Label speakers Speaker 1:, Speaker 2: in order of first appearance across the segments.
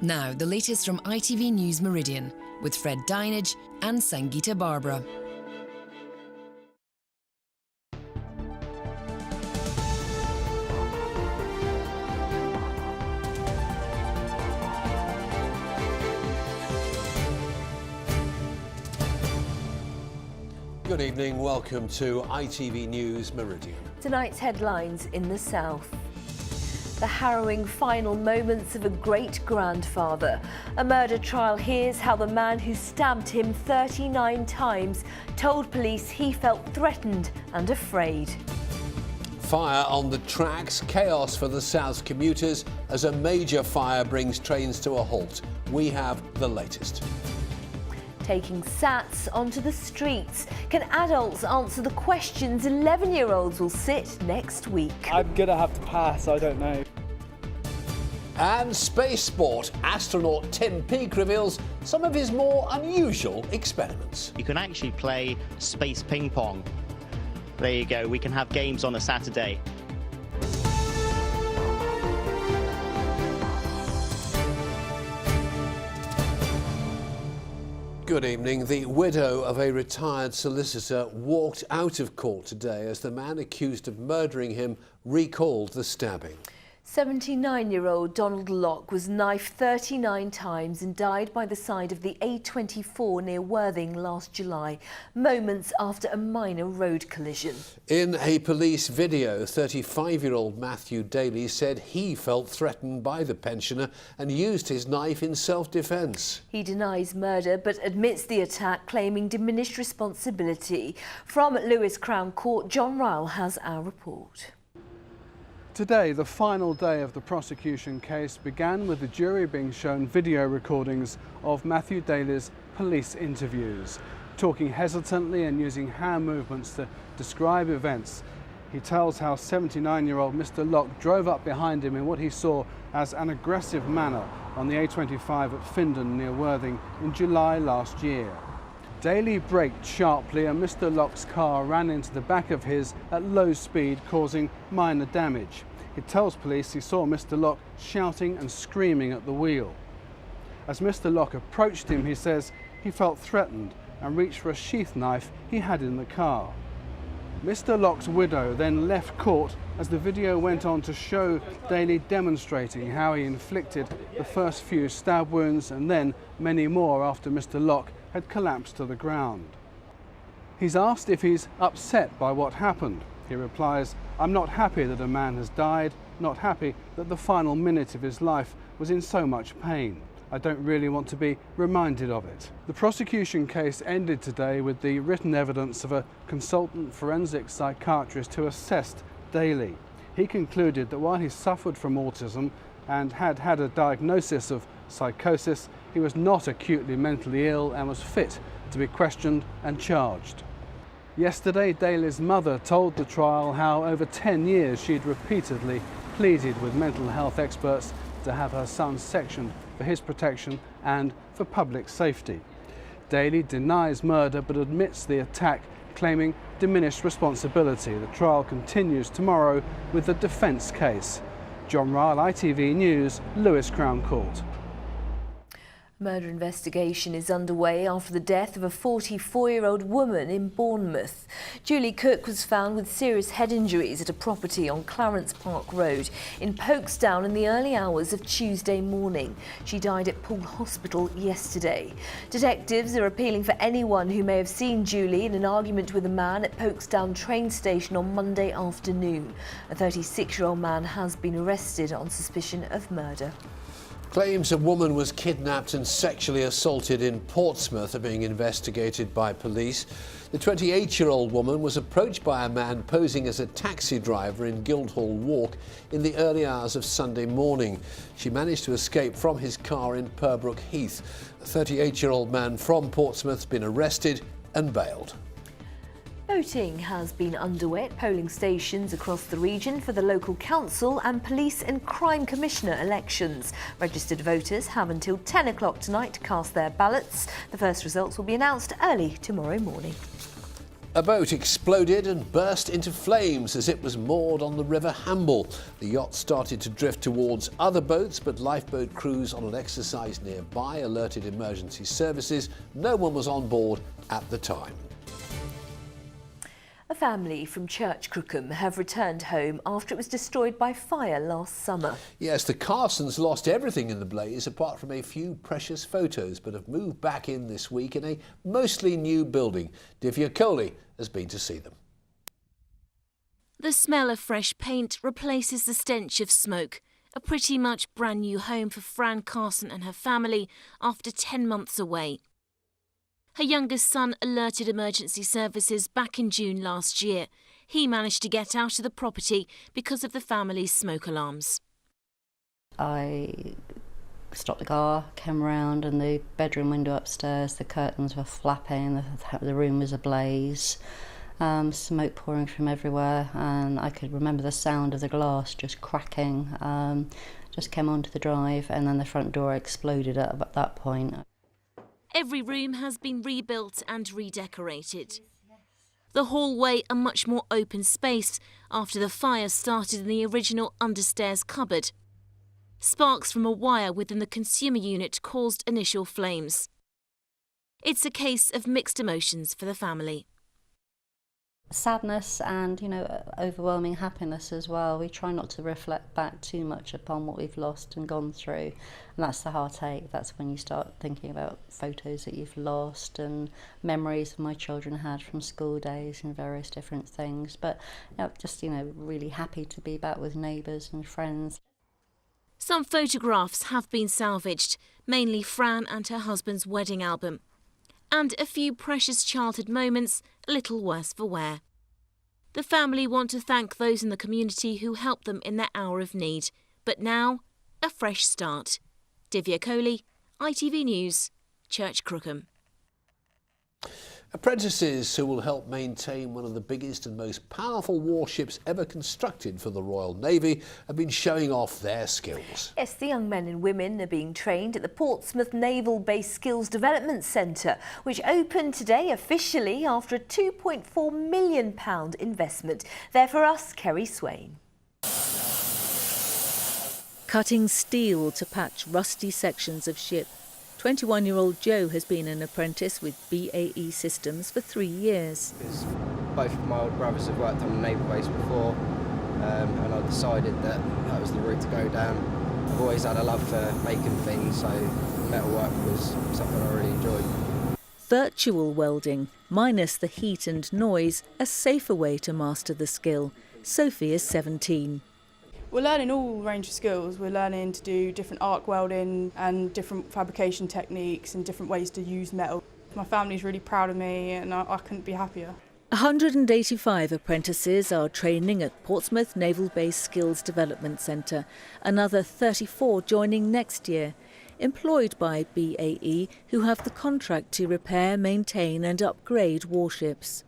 Speaker 1: Now, the latest from ITV News Meridian with Fred Dinage and Sangeeta Barbara.
Speaker 2: Good evening, welcome to ITV News Meridian.
Speaker 3: Tonight's headlines in the south. The harrowing final moments of a great-grandfather. A murder trial hears how the man who stabbed him 39 times told police he felt threatened and afraid.
Speaker 2: Fire on the tracks, chaos for the South commuters as a major fire brings trains to a halt. We have the latest.
Speaker 3: Taking SATs onto the streets. Can adults answer the questions 11-year-olds will sit next week?
Speaker 4: I'm gonna have to pass, I don't know.
Speaker 2: And space sport. Astronaut Tim Peake reveals some of his more unusual experiments.
Speaker 5: You can actually play space ping pong. There you go, we can have games on a Saturday.
Speaker 2: Good evening. The widow of a retired solicitor walked out of court today as the man accused of murdering him recalled the stabbing.
Speaker 3: 79-year-old Donald Locke was knifed 39 times and died by the side of the A24 near Worthing last July, moments after a minor road collision.
Speaker 2: In a police video, 35-year-old Matthew Daly said he felt threatened by the pensioner and used his knife in self-defence.
Speaker 3: He denies murder but admits the attack, claiming diminished responsibility. From Lewis Crown Court, John Ryle has our report.
Speaker 4: Today, the final day of the prosecution case began with the jury being shown video recordings of Matthew Daly's police interviews. Talking hesitantly and using hand movements to describe events, he tells how 79-year-old Mr. Locke drove up behind him in what he saw as an aggressive manner on the A25 at Findon near Worthing in July last year. Daly braked sharply and Mr. Locke's car ran into the back of his at low speed, causing minor damage. He tells police he saw Mr. Locke shouting and screaming at the wheel. As Mr. Locke approached him, he says he felt threatened and reached for a sheath knife he had in the car. Mr. Locke's widow then left court as the video went on to show Daly demonstrating how he inflicted the first few stab wounds and then many more after Mr. Locke had collapsed to the ground. He's asked if he's upset by what happened. He replies, "I'm not happy that a man has died, not happy that the final minute of his life was in so much pain. I don't really want to be reminded of it." The prosecution case ended today with the written evidence of a consultant forensic psychiatrist who assessed Daly. He concluded that while he suffered from autism and had had a diagnosis of psychosis, he was not acutely mentally ill and was fit to be questioned and charged. Yesterday, Daly's mother told the trial how over 10 years she'd repeatedly pleaded with mental health experts to have her son sectioned for his protection and for public safety. Daly denies murder but admits the attack, claiming diminished responsibility. The trial continues tomorrow with the defence case. John Ryle, ITV News, Lewis Crown Court.
Speaker 3: Murder investigation is underway after the death of a 44-year-old woman in Bournemouth. Julie Cook was found with serious head injuries at a property on Clarence Park Road in Folkestone in the early hours of Tuesday morning. She died at Poole Hospital yesterday. Detectives are appealing for anyone who may have seen Julie in an argument with a man at Folkestone train station on Monday afternoon. A 36-year-old man has been arrested on suspicion of murder.
Speaker 2: Claims a woman was kidnapped and sexually assaulted in Portsmouth are being investigated by police. The 28-year-old woman was approached by a man posing as a taxi driver in Guildhall Walk in the early hours of Sunday morning. She managed to escape from his car in Purbrook Heath. A 38-year-old man from Portsmouth has been arrested and bailed.
Speaker 3: Voting has been underway at polling stations across the region for the local council and police and crime commissioner elections. Registered voters have until 10 o'clock tonight to cast their ballots. The first results will be announced early tomorrow morning.
Speaker 2: A boat exploded and burst into flames as it was moored on the River Hamble. The yacht started to drift towards other boats, but lifeboat crews on an exercise nearby alerted emergency services. No one was on board at the time.
Speaker 3: A family from Church Crookham have returned home after it was destroyed by fire last summer.
Speaker 2: Yes, the Carsons lost everything in the blaze apart from a few precious photos, but have moved back in this week in a mostly new building. Divya Kohli has been to see them.
Speaker 6: The smell of fresh paint replaces the stench of smoke. A pretty much brand new home for Fran Carson and her family after 10 months away. Her youngest son alerted emergency services back in June last year. He managed to get out of the property because of the family's smoke alarms.
Speaker 7: I stopped the car, came around, and the bedroom window upstairs, the curtains were flapping, the room was ablaze, smoke pouring from everywhere, and I could remember the sound of the glass just cracking. Just came onto the drive, and then the front door exploded at that point.
Speaker 6: Every room has been rebuilt and redecorated. The hallway a much more open space after the fire started in the original understairs cupboard. Sparks from a wire within the consumer unit caused initial flames. It's a case of mixed emotions for the family.
Speaker 7: Sadness and, overwhelming happiness as well. We try not to reflect back too much upon what we've lost and gone through. And that's the heartache. That's when you start thinking about photos that you've lost and memories my children had from school days and various different things. But just really happy to be back with neighbours and friends.
Speaker 6: Some photographs have been salvaged, mainly Fran and her husband's wedding album. And a few precious childhood moments, a little worse for wear. The family want to thank those in the community who helped them in their hour of need. But now, a fresh start. Divya Kohli, ITV News, Church Crookham.
Speaker 2: Apprentices who will help maintain one of the biggest and most powerful warships ever constructed for the Royal Navy have been showing off their skills.
Speaker 3: Yes, the young men and women are being trained at the Portsmouth Naval Base Skills Development Centre, which opened today officially after a £2.4 million investment. There for us, Kerry Swain.
Speaker 8: Cutting steel to patch rusty sections of ship. 21-year-old Joe has been an apprentice with BAE Systems for 3 years.
Speaker 9: Both of my old brothers have worked on a naval base before, and I decided that was the route to go down. I've always had a love for making things, so metalwork was something I really enjoyed.
Speaker 8: Virtual welding, minus the heat and noise, a safer way to master the skill. Sophie is 17.
Speaker 10: We're learning all range of skills. We're learning to do different arc welding and different fabrication techniques and different ways to use metal. My family's really proud of me and I couldn't be happier.
Speaker 8: 185 apprentices are training at Portsmouth Naval Base Skills Development Centre. Another 34 joining next year. Employed by BAE, who have the contract to repair, maintain and upgrade warships.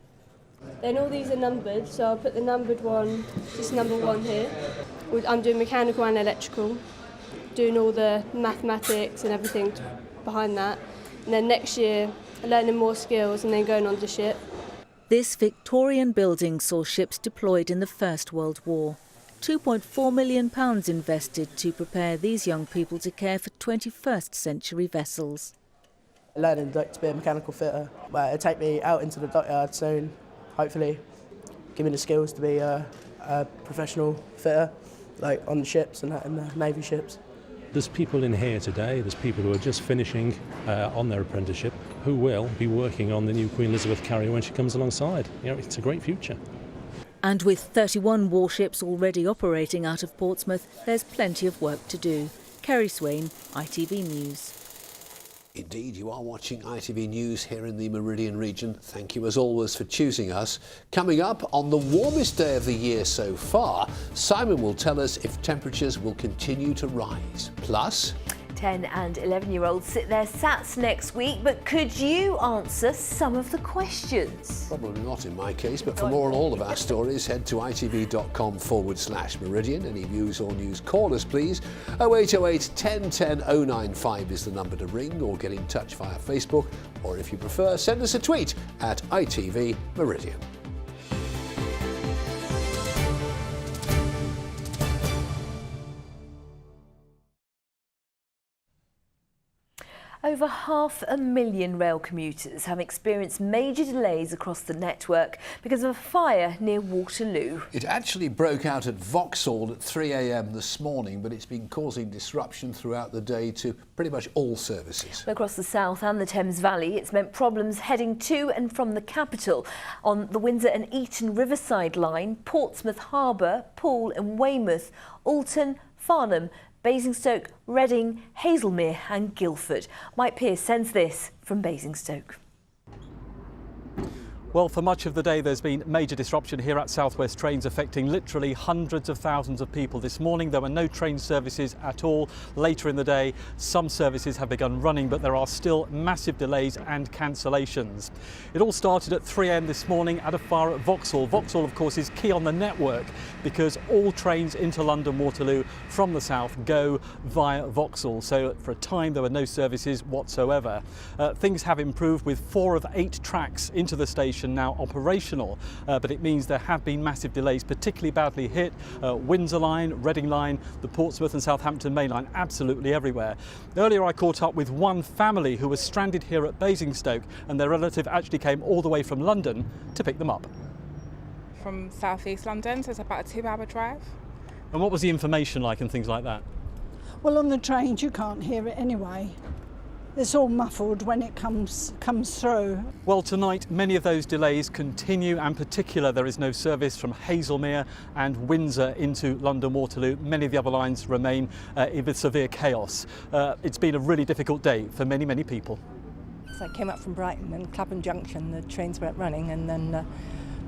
Speaker 11: Then all these are numbered, so I'll put the numbered one, this number 1 here. I'm doing mechanical and electrical, doing all the mathematics and everything behind that. And then next year, learning more skills and then going on to ship.
Speaker 8: This Victorian building saw ships deployed in the First World War. £2.4 million invested to prepare these young people to care for 21st century vessels.
Speaker 12: Learning to be a mechanical fitter, but it'll take me out into the dockyard soon, hopefully give me the skills to be a professional fitter, like on the ships and that, in the Navy ships.
Speaker 13: There's people in here today, there's people who are just finishing on their apprenticeship who will be working on the new Queen Elizabeth carrier when she comes alongside. It's a great future.
Speaker 8: And with 31 warships already operating out of Portsmouth, there's plenty of work to do. Kerry Swain, ITV News.
Speaker 2: Indeed, you are watching ITV News here in the Meridian region. Thank you as always for choosing us. Coming up, on the warmest day of the year so far, Simon will tell us if temperatures will continue to rise. Plus,
Speaker 3: 10 and 11-year-olds sit their SATs next week, but could you answer some of the questions?
Speaker 2: Probably not in my case, but for more on all of our stories, head to itv.com/Meridian. Any views or news, call us please. 0808 10 10 095 is the number to ring, or get in touch via Facebook, or if you prefer, send us a tweet at ITV Meridian.
Speaker 3: Over 500,000 rail commuters have experienced major delays across the network because of a fire near Waterloo.
Speaker 2: It actually broke out at Vauxhall at 3 a.m. this morning, but it's been causing disruption throughout the day to pretty much all services.
Speaker 3: Across the South and the Thames Valley, it's meant problems heading to and from the capital on the Windsor and Eton Riverside line, Portsmouth Harbour, Poole and Weymouth, Alton, Farnham, Basingstoke, Reading, Hazelmere and Guildford. Mike Pearce sends this from Basingstoke.
Speaker 14: Well, for much of the day there's been major disruption here at South West Trains, affecting literally hundreds of thousands of people. This morning there were no train services at all. Later in the day some services have begun running, but there are still massive delays and cancellations. It all started at 3 a.m. this morning at a fire at Vauxhall. Vauxhall of course is key on the network because all trains into London Waterloo from the south go via Vauxhall. So for a time there were no services whatsoever. Things have improved with 4 of 8 tracks into the station now operational, but it means there have been massive delays, particularly badly hit. Windsor line, Reading line, the Portsmouth and Southampton main line, absolutely everywhere. Earlier I caught up with one family who was stranded here at Basingstoke, and their relative actually came all the way from London to pick them up.
Speaker 15: From South East London, so it's about a 2-hour drive.
Speaker 14: And what was the information like and things like that?
Speaker 16: Well, on the trains you can't hear it anyway. It's all muffled when it comes through.
Speaker 14: Well, tonight many of those delays continue, and in particular there is no service from Hazelmere and Windsor into London Waterloo. Many of the other lines remain with severe chaos. It's been a really difficult day for many, many people.
Speaker 17: So I came up from Brighton and Clapham Junction, the trains weren't running, and then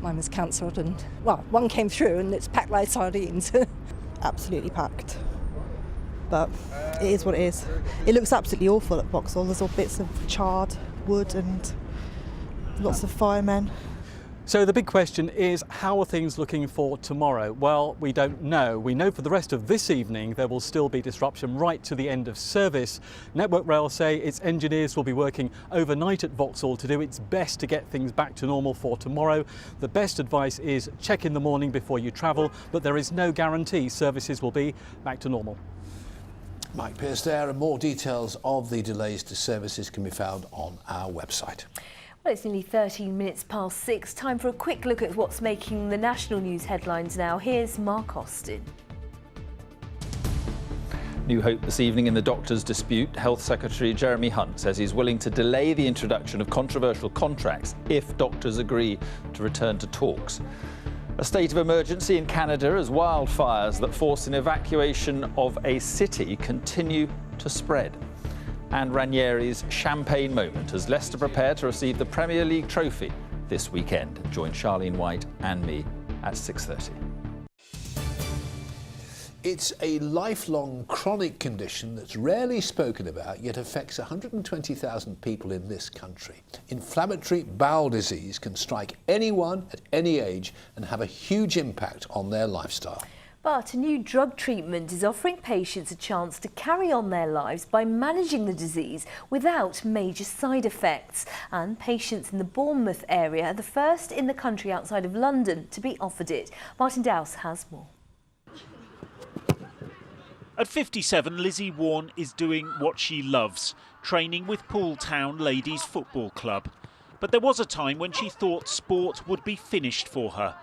Speaker 17: mine was cancelled, and well, one came through and it's packed like sardines.
Speaker 18: Absolutely packed. But it is what it is. It looks absolutely awful at Vauxhall. There's all bits of charred wood and lots of firemen.
Speaker 14: So the big question is, how are things looking for tomorrow? Well, we don't know. We know for the rest of this evening there will still be disruption right to the end of service. Network Rail say its engineers will be working overnight at Vauxhall to do its best to get things back to normal for tomorrow. The best advice is check in the morning before you travel, but there is no guarantee services will be back to normal.
Speaker 2: Mike Pearce there, and more details of the delays to services can be found on our website.
Speaker 3: Well, it's nearly 13 minutes past 6. Time for a quick look at what's making the national news headlines now. Here's Mark Austin.
Speaker 19: New hope this evening in the doctors' dispute. Health Secretary Jeremy Hunt says he's willing to delay the introduction of controversial contracts if doctors agree to return to talks. A state of emergency in Canada as wildfires that force an evacuation of a city continue to spread. And Ranieri's champagne moment as Leicester prepare to receive the Premier League trophy this weekend. Join Charlene White and me at 6:30.
Speaker 2: It's a lifelong chronic condition that's rarely spoken about, yet affects 120,000 people in this country. Inflammatory bowel disease can strike anyone at any age and have a huge impact on their lifestyle.
Speaker 3: But a new drug treatment is offering patients a chance to carry on their lives by managing the disease without major side effects. And patients in the Bournemouth area are the first in the country outside of London to be offered it. Martin Dowse has more.
Speaker 20: At 57, Lizzie Warren is doing what she loves, training with Poole Town Ladies Football Club. But there was a time when she thought sport would be finished for her.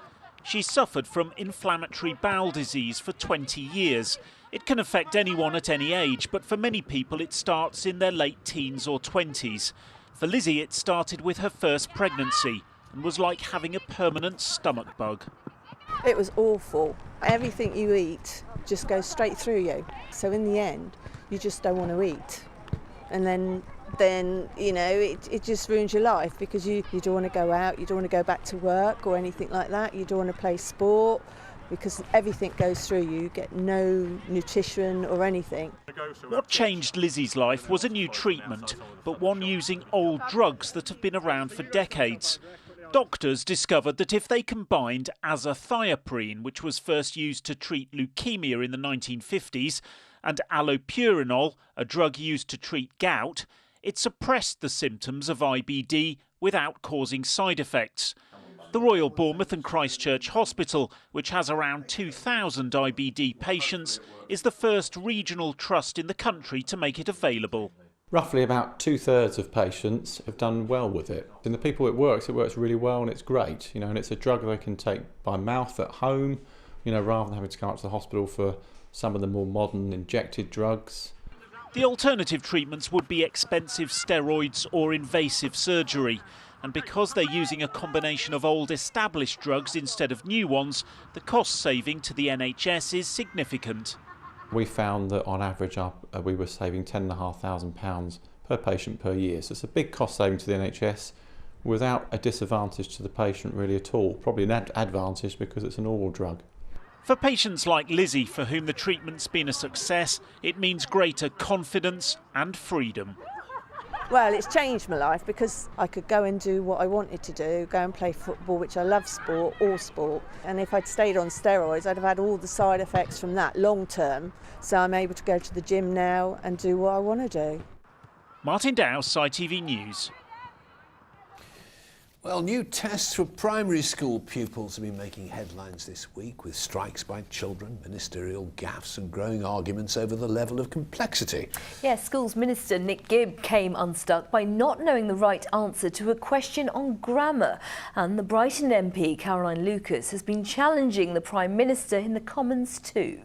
Speaker 20: She's suffered from inflammatory bowel disease for 20 years. It can affect anyone at any age, but for many people it starts in their late teens or 20s. For Lizzie, it started with her first pregnancy and was like having a permanent stomach bug.
Speaker 21: It was awful. Everything you eat just goes straight through you. So in the end, you just don't want to eat. And then you know, it just ruins your life because you don't want to go out, you don't want to go back to work or anything like that. You don't want to play sport. because everything goes through you. You get no nutrition or anything.
Speaker 20: What changed Lizzie's life was a new treatment, but one using old drugs that have been around for decades. Doctors discovered that if they combined azathioprine, which was first used to treat leukemia in the 1950s, and allopurinol, a drug used to treat gout, it suppressed the symptoms of IBD without causing side effects. The Royal Bournemouth and Christchurch Hospital, which has around 2,000 IBD patients, is the first regional trust in the country to make it available.
Speaker 1: Roughly about 2/3 of patients have done well with it. In the people it works really well and it's great, and it's a drug they can take by mouth at home, rather than having to go out to the hospital for some of the more modern injected drugs.
Speaker 20: The alternative treatments would be expensive steroids or invasive surgery. And because they're using a combination of old established drugs instead of new ones, the cost saving to the NHS is significant.
Speaker 1: We found that on average we were saving £10,500 per patient per year. So it's a big cost saving to the NHS without a disadvantage to the patient really at all. Probably an advantage because it's an oral drug.
Speaker 20: For patients like Lizzie, for whom the treatment's been a success, it means greater confidence and freedom.
Speaker 21: Well, it's changed my life because I could go and do what I wanted to do, go and play football, which I love all sport. And if I'd stayed on steroids, I'd have had all the side effects from that long term. So I'm able to go to the gym now and do what I want to do.
Speaker 20: Martin Dowse, ITV News.
Speaker 2: Well, new tests for primary school pupils have been making headlines this week, with strikes by children, ministerial gaffes and growing arguments over the level of complexity.
Speaker 3: Yes, Schools Minister Nick Gibb came unstuck by not knowing the right answer to a question on grammar. And the Brighton MP, Caroline Lucas, has been challenging the Prime Minister in the Commons too.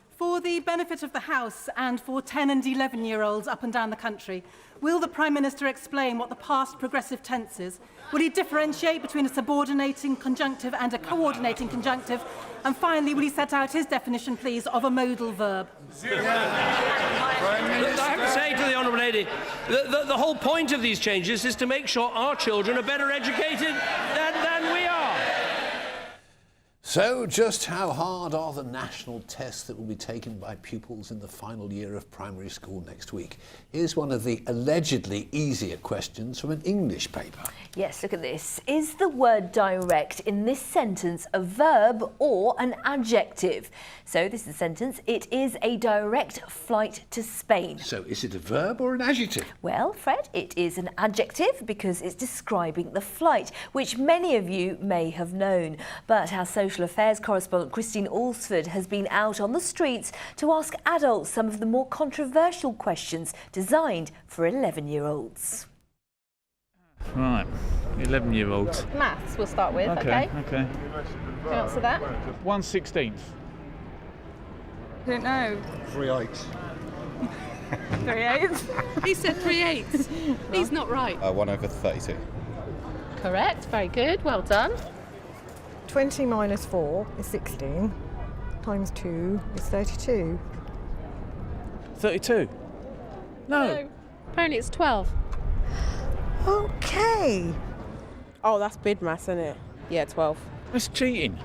Speaker 22: For the benefit of the House and for 10 and 11-year-olds up and down the country, will the Prime Minister explain what the past progressive tense is? Will he differentiate between a subordinating conjunctive and a coordinating conjunctive? And finally, will he set out his definition, please, of a modal verb?
Speaker 23: I have to say to the Honourable Lady, the whole point of these changes is to make sure our children are better educated than we are.
Speaker 2: So, just how hard are the national tests that will be taken by pupils in the final year of primary school next week? Here's one of the allegedly easier questions from an English paper.
Speaker 3: Yes, look at this. Is the word direct in this sentence a verb or an adjective? So this is the sentence. It is a direct flight to Spain.
Speaker 2: So is it a verb or an adjective?
Speaker 3: Well, Fred, it is an adjective because it's describing the flight, which many of you may have known. But our social affairs correspondent Christine Alsford has been out on the streets to ask adults some of the more controversial questions designed for 11-year-olds.
Speaker 24: Right, 11-year-olds.
Speaker 25: Maths we'll start with, okay?
Speaker 24: Okay.
Speaker 25: Can you answer that?
Speaker 24: 1/16.
Speaker 25: Don't know.
Speaker 26: 3/8.
Speaker 25: 3/8? He said 3/8. He's not right.
Speaker 26: 1/32.
Speaker 25: Correct, very good, well done.
Speaker 27: 20 minus 4 is 16, times 2 is 32.
Speaker 24: 32? No.
Speaker 25: Apparently it's 12.
Speaker 27: Okay.
Speaker 28: Oh, that's bid maths, isn't it? Yeah, 12.
Speaker 24: That's cheating.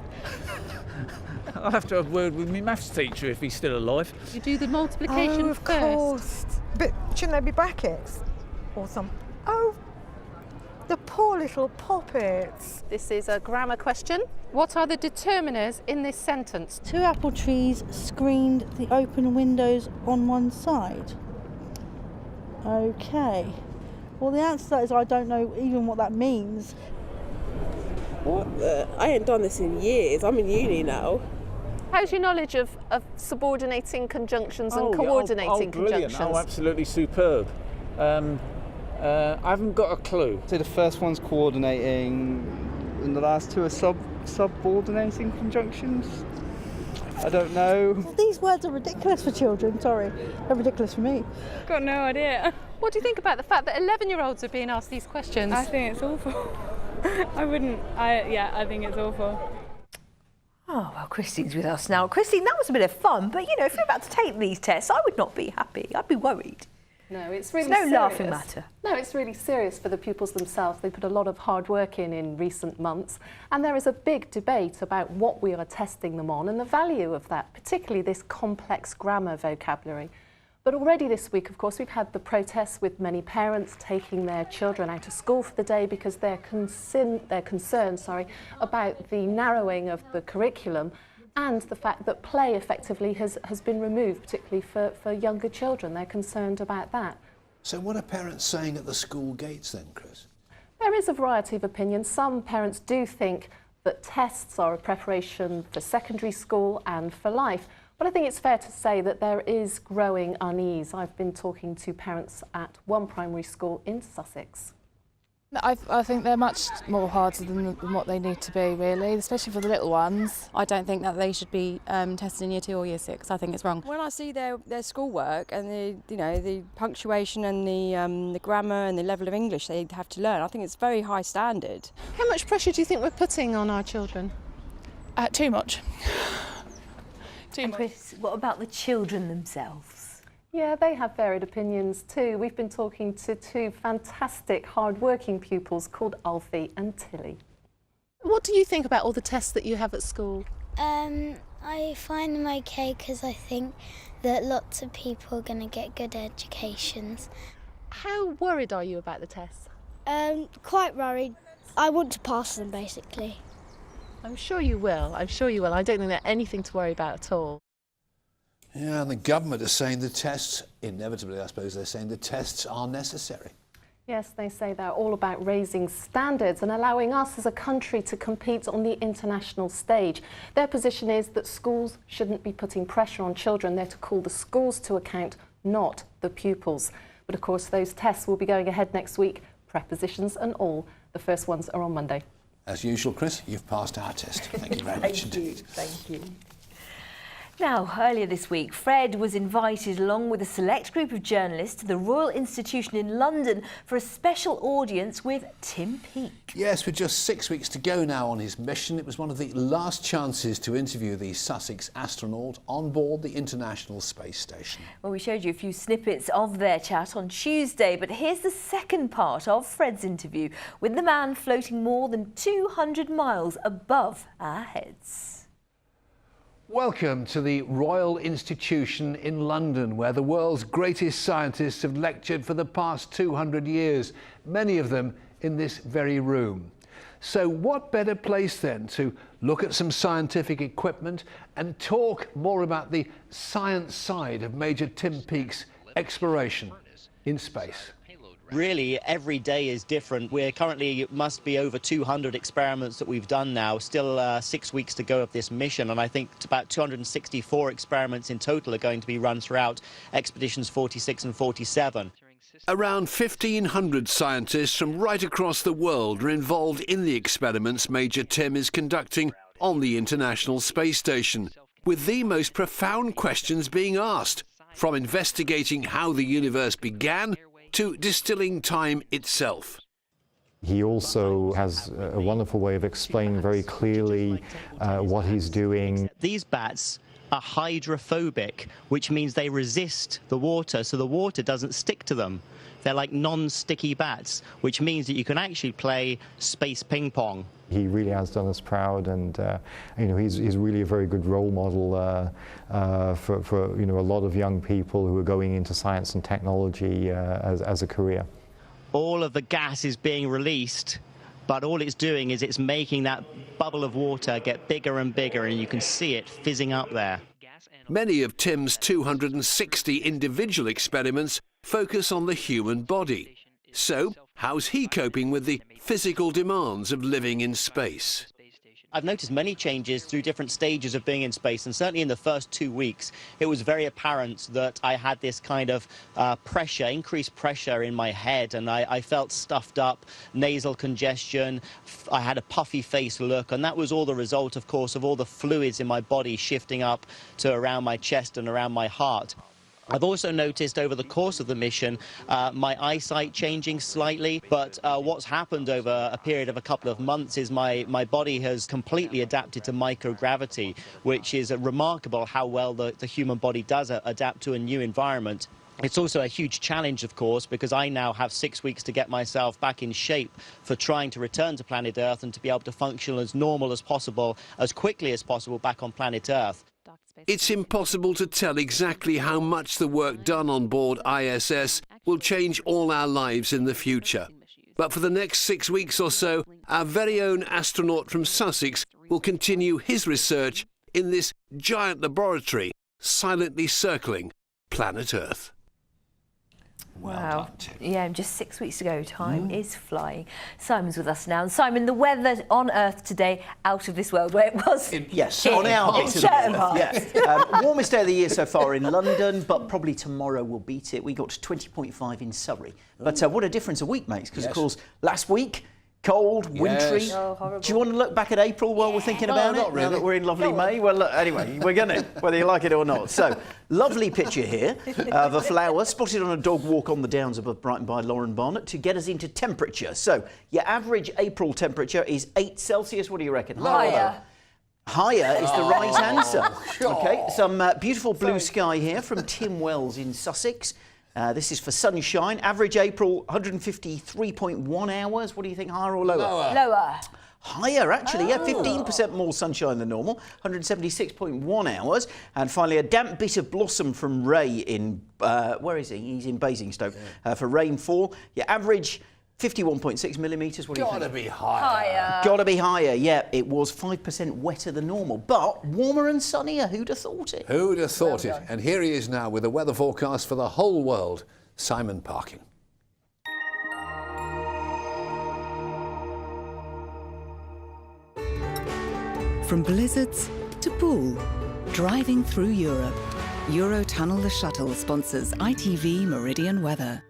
Speaker 24: I'll have to have a word with my maths teacher if he's still alive.
Speaker 25: You do the multiplication
Speaker 27: of
Speaker 25: first.
Speaker 27: Course. But shouldn't there be brackets? Or some... Oh, the poor little poppets.
Speaker 25: This is a grammar question. What are the determiners in this sentence?
Speaker 29: 2 apple trees screened the open windows on one side. Okay. Well, the answer to that is I don't know even what that means.
Speaker 28: What the? I ain't done this in years. I'm in uni now.
Speaker 25: How's your knowledge of subordinating conjunctions and coordinating
Speaker 24: brilliant.
Speaker 25: conjunctions?
Speaker 24: Oh, absolutely superb. I haven't got a clue.
Speaker 30: So the first one's coordinating, and the last two are subordinating conjunctions. I don't know.
Speaker 29: Well, these words are ridiculous for children, sorry. They're ridiculous for me.
Speaker 25: Got no idea. What do you think about the fact that 11-year-olds are being asked these questions?
Speaker 31: I think it's awful. I think it's awful.
Speaker 3: Oh, well, Christine's with us now. Christine, that was a bit of fun, but, you know, if you're about to take these tests, I would not be happy. I'd be worried.
Speaker 25: No, it's really
Speaker 3: no
Speaker 25: serious.
Speaker 3: laughing matter.
Speaker 25: No, it's really serious for the pupils themselves. They put a lot of hard work in recent months, and there is a big debate about what we are testing them on and the value of that, particularly this complex grammar vocabulary. But already this week, of course, we've had the protests with many parents taking their children out of school for the day because they're concerned about the narrowing of the curriculum and the fact that play effectively has been removed, particularly for younger children. They're concerned about that.
Speaker 2: So what are parents saying at the school gates then, Chris?
Speaker 25: There is a variety of opinions. Some parents do think that tests are a preparation for secondary school and for life. But I think it's fair to say that there is growing unease. I've been talking to parents at one primary school in Sussex.
Speaker 31: I think they're much more harder than what they need to be, really, especially for the little ones.
Speaker 4: I don't think that they should be tested in Year 2 or Year 6. I think it's wrong.
Speaker 5: When I see their schoolwork and the punctuation and the grammar and the level of English they have to learn, I think it's very high standard.
Speaker 25: How much pressure do you think we're putting on our children?
Speaker 31: Too much.
Speaker 3: And Chris, what about the children themselves?
Speaker 25: Yeah, they have varied opinions too. We've been talking to two fantastic hard-working pupils called Alfie and Tilly. What do you think about all the tests that you have at school?
Speaker 6: I find them okay because I think that lots of people are going to get good educations.
Speaker 25: How worried are you about the tests?
Speaker 6: Quite worried. I want to pass them, basically.
Speaker 25: I'm sure you will. I'm sure you will. I don't think there's anything to worry about at all.
Speaker 2: Yeah, and the government is saying the tests, inevitably I suppose they're saying the tests are necessary.
Speaker 25: Yes, they say they're all about raising standards and allowing us as a country to compete on the international stage. Their position is that schools shouldn't be putting pressure on children. They're to call the schools to account, not the pupils. But of course, those tests will be going ahead next week, prepositions and all. The first ones are on Monday.
Speaker 2: As usual, Chris, you've passed our test. Thank you very much indeed.
Speaker 3: Thank you. Now, earlier this week, Fred was invited along with a select group of journalists to the Royal Institution in London for a special audience with Tim Peake.
Speaker 2: Yes, with just 6 weeks to go now on his mission, it was one of the last chances to interview the Sussex astronaut on board the International Space Station.
Speaker 3: Well, we showed you a few snippets of their chat on Tuesday, but here's the second part of Fred's interview with the man floating more than 200 miles above our heads.
Speaker 2: Welcome to the Royal Institution in London, where the world's greatest scientists have lectured for the past 200 years, many of them in this very room. So what better place then to look at some scientific equipment and talk more about the science side of Major Tim Peake's exploration in space?
Speaker 7: Really, every day is different. We're currently, it must be over 200 experiments that we've done now, still 6 weeks to go of this mission, and I think about 264 experiments in total are going to be run throughout expeditions 46 and 47.
Speaker 2: Around 1,500 scientists from right across the world are involved in the experiments Major Tim is conducting on the International Space Station, with the most profound questions being asked, from investigating how the universe began to distilling time itself.
Speaker 8: He also has a wonderful way of explaining very clearly what he's doing.
Speaker 7: These bats are hydrophobic, which means they resist the water, so the water doesn't stick to them. They're like non-sticky bats, which means that you can actually play space ping pong.
Speaker 8: He really has done us proud, and you know, he's really a very good role model for you know, a lot of young people who are going into science and technology as a career.
Speaker 7: All of the gas is being released, but all it's doing is it's making that bubble of water get bigger and bigger, and you can see it fizzing up there.
Speaker 2: Many of Tim's 260 individual experiments focus on the human body. So, how's he coping with the physical demands of living in space?
Speaker 7: I've noticed many changes through different stages of being in space, and certainly in the first 2 weeks, it was very apparent that I had this kind of pressure, increased pressure in my head, and I felt stuffed up, nasal congestion, I had a puffy face look, and that was all the result, of course, of all the fluids in my body shifting up to around my chest and around my heart. I've also noticed over the course of the mission my eyesight changing slightly, but what's happened over a period of a couple of months is my body has completely adapted to microgravity, which is remarkable how well the human body does adapt to a new environment. It's also a huge challenge, of course, because I now have 6 weeks to get myself back in shape for trying to return to planet Earth and to be able to function as normal as possible, as quickly as possible back on planet Earth.
Speaker 2: It's impossible to tell exactly how much the work done on board ISS will change all our lives in the future. But for the next 6 weeks or so, our very own astronaut from Sussex will continue his research in this giant laboratory silently circling planet Earth.
Speaker 3: Wow. Yeah, just 6 weeks ago. Time is flying. Simon's with us now. And Simon, the weather on Earth today, out of this world, where it was.
Speaker 9: Yes,
Speaker 3: here,
Speaker 9: on our bit of the
Speaker 3: Chatham
Speaker 9: world.
Speaker 3: Heights.
Speaker 9: Yeah. Warmest day of the year so far in London, but probably tomorrow will beat it. We got to 20.5 in Surrey. But what a difference a week makes, because of course last week, cold, wintry.
Speaker 3: Oh,
Speaker 9: do you want to look back at April while we're thinking about it?
Speaker 2: Not really.
Speaker 9: Now that we're in lovely May? Well, look, anyway, we're going to, whether you like it or not. So, lovely picture here of a flower spotted on a dog walk on the downs above Brighton by Lauren Barnett to get us into temperature. So, your average April temperature is 8 Celsius. What do you reckon?
Speaker 3: Higher.
Speaker 9: Higher is the right answer. Okay, some beautiful blue sky here from Tim Wells in Sussex. This is for sunshine. Average April, 153.1 hours. What do you think, higher or lower?
Speaker 3: Lower.
Speaker 9: Higher, actually, yeah, 15% more sunshine than normal, 176.1 hours. And finally, a damp bit of blossom from Ray in, where is he? He's in Basingstoke, for rainfall. Your average, 51.6 millimetres. What do you think?
Speaker 2: Gotta be higher.
Speaker 9: Gotta be higher, yeah. It was 5% wetter than normal, but warmer and sunnier. Who'd have thought it?
Speaker 2: Who'd have thought it? And here he is now with a weather forecast for the whole world, Simon Parkin.
Speaker 10: From blizzards to pool, driving through Europe. Eurotunnel the Shuttle sponsors ITV Meridian weather.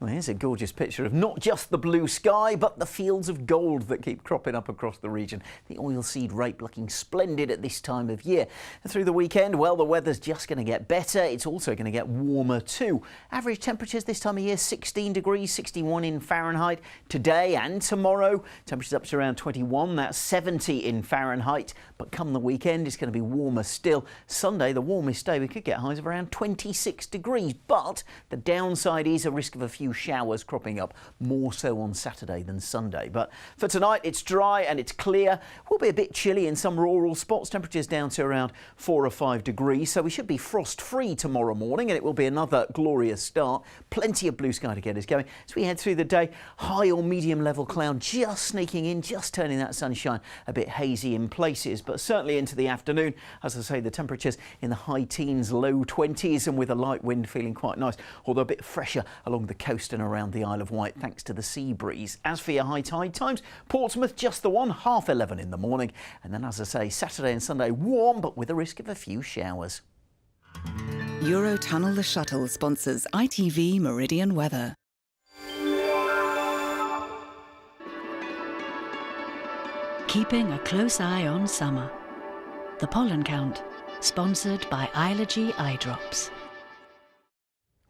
Speaker 9: Well, here's a gorgeous picture of not just the blue sky, but the fields of gold that keep cropping up across the region. The oilseed rape looking splendid at this time of year. And through the weekend, well, the weather's just going to get better. It's also going to get warmer too. Average temperatures this time of year, 16 degrees, 61 in Fahrenheit. Today and tomorrow, temperatures up to around 21. That's 70 in Fahrenheit. But come the weekend, it's going to be warmer still. Sunday, the warmest day, we could get highs of around 26 degrees. But the downside is a risk of a few showers cropping up, more so on Saturday than Sunday. But for tonight, it's dry and it's clear. Will be a bit chilly in some rural spots. Temperatures down to around 4 or 5 degrees. So we should be frost-free tomorrow morning, and it will be another glorious start. Plenty of blue sky to get us going. As we head through the day, high or medium level cloud just sneaking in, just turning that sunshine a bit hazy in places. But certainly into the afternoon, as I say, the temperatures in the high teens, low 20s, and with a light wind feeling quite nice, although a bit fresher along the coast and around the Isle of Wight thanks to the sea breeze. As for your high tide times, Portsmouth just the one, 11:30 in the morning, and then as I say, Saturday and Sunday warm but with a risk of a few showers.
Speaker 10: Eurotunnel the Shuttle sponsors ITV Meridian weather. Keeping a close eye on summer. The Pollen Count, sponsored by Ilogy Eye Drops.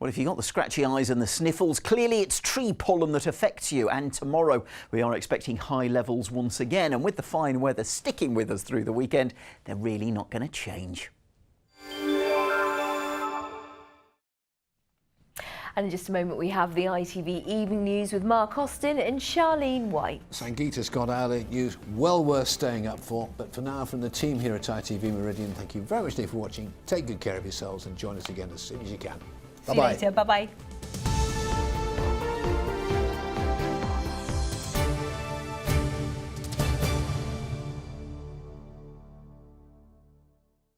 Speaker 9: Well, if you've got the scratchy eyes and the sniffles, clearly it's tree pollen that affects you. And tomorrow we are expecting high levels once again. And with the fine weather sticking with us through the weekend, they're really not going to change.
Speaker 3: And in just a moment, we have the ITV Evening News with Mark Austin and Charlene White.
Speaker 2: Sangeeta's got our news well worth staying up for. But for now, from the team here at ITV Meridian, thank you very much indeed for watching. Take good care of yourselves and join us again as soon as you can.
Speaker 3: See you later. Bye-bye.